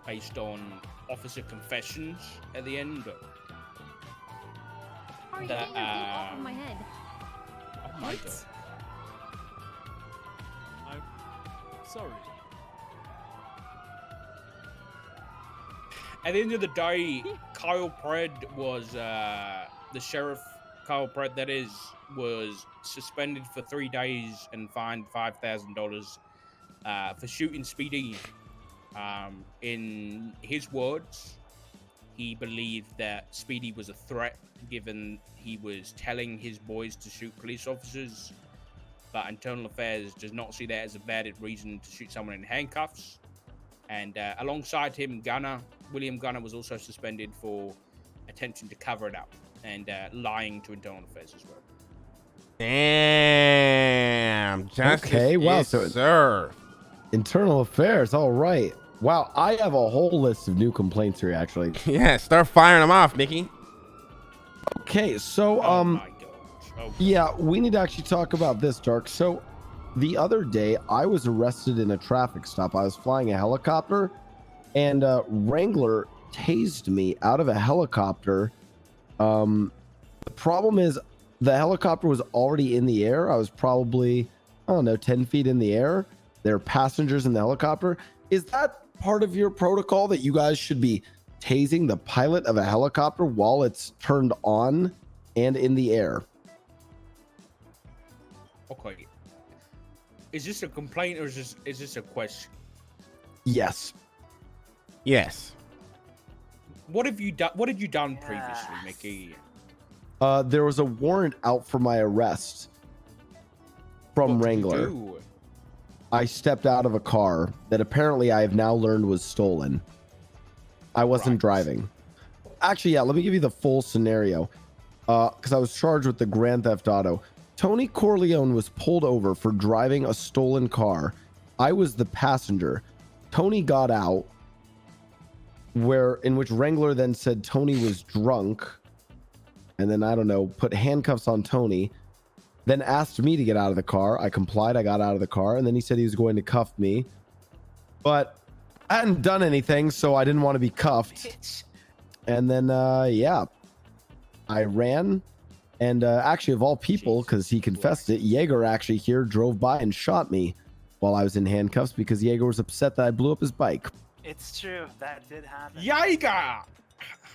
based on officer confessions at the end. Are you getting your feet off of my head? Oh my god. I'm sorry. At the end of the day, Kyle Pred was the sheriff. Kyle Pred, that is, was suspended for 3 days and fined $5,000 for shooting Speedy. In his words, he believed that Speedy was a threat, given he was telling his boys to shoot police officers. But Internal Affairs does not see that as a valid reason to shoot someone in handcuffs. And alongside him, William Gunner was also suspended for attempting to cover it up and lying to Internal Affairs as well. Damn. Justice Okay, wow, is so- served. Internal Affairs. All right. Wow, I have a whole list of new complaints here, actually. Yeah, start firing them off, Mickey. Okay, so Oh my gosh. Oh, yeah, we need to actually talk about this, Dark. So the other day, I was arrested in a traffic stop. I was flying a helicopter, and Wrangler tased me out of a helicopter. The problem is the helicopter was already in the air. I was probably, I don't know, 10 feet in the air. There are passengers in the helicopter. Is that part of your protocol that you guys should be tasing the pilot of a helicopter while it's turned on and in the air? okay. Is this a complaint or is this a question? Yes. Yes. What have you done? What had you done previously, Mickey? There was a warrant out for my arrest from What did you Wrangler. do? I stepped out of a car that apparently I have now learned was stolen. I wasn't Right. driving. Actually, yeah, let me give you the full scenario. Because I was charged with the Grand Theft Auto. Tony Corleone was pulled over for driving a stolen car. I was the passenger. Tony got out, in which Wrangler then said Tony was drunk. And then, I don't know, put handcuffs on Tony. Then asked me to get out of the car. I complied. I got out of the car. And then he said he was going to cuff me. But I hadn't done anything, so I didn't want to be cuffed. And then, yeah, I ran. And actually, of all people, because he confessed it, Jaeger actually here drove by and shot me while I was in handcuffs because Jaeger was upset that I blew up his bike. It's true. That did happen. Jaeger!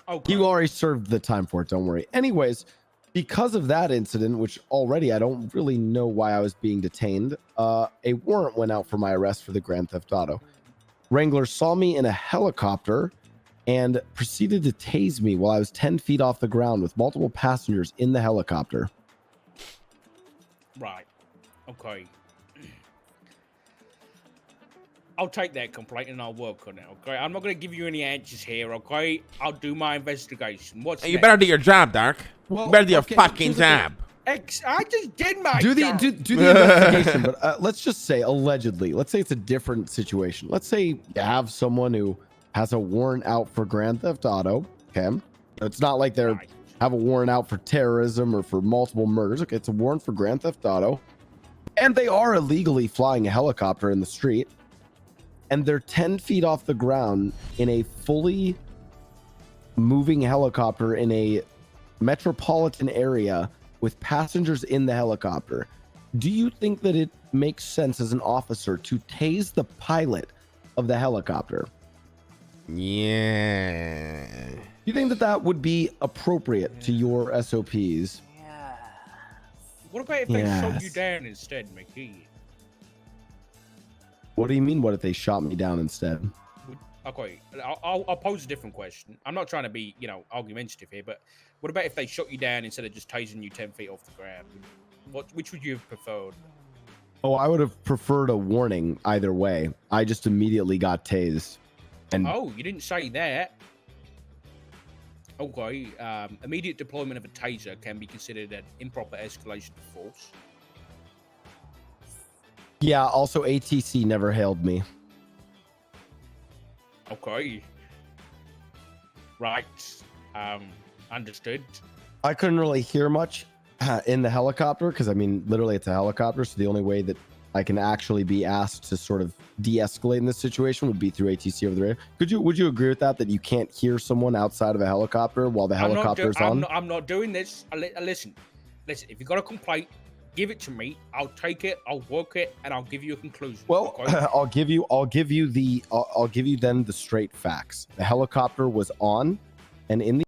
Okay. You already served the time for it, don't worry. Anyways, because of that incident, which already I don't really know why I was being detained, a warrant went out for my arrest for the Grand Theft Auto. Wrangler saw me in a helicopter and proceeded to tase me while I was 10 feet off the ground with multiple passengers in the helicopter. Right. Okay. I'll take that complaint and I'll work on it, okay? I'm not going to give you any answers here, okay? I'll do my investigation. What's You next? better do your job, Dark. Well, You better do your okay, fucking here's the thing. job. I just did my Do the job. do the investigation, but let's just say allegedly. Let's say it's a different situation. Let's say you have someone who has a warrant out for Grand Theft Auto. Okay, it's not like they Right. have a warrant out for terrorism or for multiple murders. Okay, it's a warrant for Grand Theft Auto, and they are illegally flying a helicopter in the street, and they're 10 feet off the ground in a fully moving helicopter in a metropolitan area with passengers in the helicopter. Do you think that it makes sense as an officer to tase the pilot of the helicopter? Yeah. You think that that would be appropriate to your SOPs? Yeah. What about if they shot you Yes. down instead, Mickey? What do you mean? What if they shot me down instead? Okay, I'll pose a different question. I'm not trying to be, argumentative here, but what about if they shot you down instead of just tasing you 10 feet off the ground? Which would you have preferred? Oh, I would have preferred a warning either way. I just immediately got tased. And Oh, you didn't say that. Okay, immediate deployment of a taser can be considered an improper escalation of force. yeah, also ATC never hailed me. Okay. Right. Understood. I couldn't really hear much in the helicopter because, I mean, literally it's a helicopter. So the only way that I can actually be asked to sort of de-escalate in this situation would be through ATC over the radio. Would you agree with that? That you can't hear someone outside of a helicopter while the helicopter's on? I'm not doing this. Listen. If you got a complaint, give it to me. I'll take it. I'll work it, and I'll give you a conclusion. Well, okay? I'll give you then the straight facts. The helicopter was on, and in the